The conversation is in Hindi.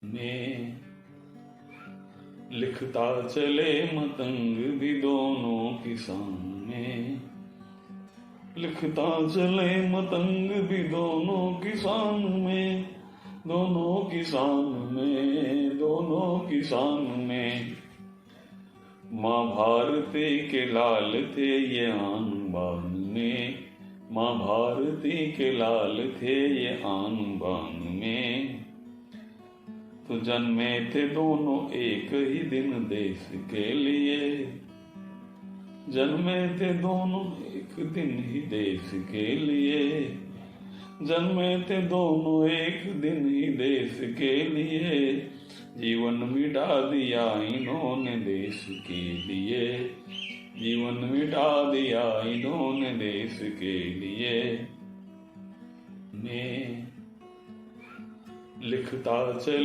में लिखता चले मतंग भी दोनों किसान में, लिखता चले मतंग भी दोनों किसान में, दोनों किसान में, दोनों किसान में। माँ भारती के लाल थे ये आन बान में, माँ भारती के लाल थे ये आन बान में। तो जन्मे थे दोनों एक ही दिन देश के लिए, जन्मे थे दोनों एक दिन ही देश के लिए, जन्मे थे दोनों एक दिन ही देश के लिए। जीवन मिटा दिया इन्होंने देश के लिए, जीवन मिटा दिया इन्होंने देश के लिए। मैं लिखता चल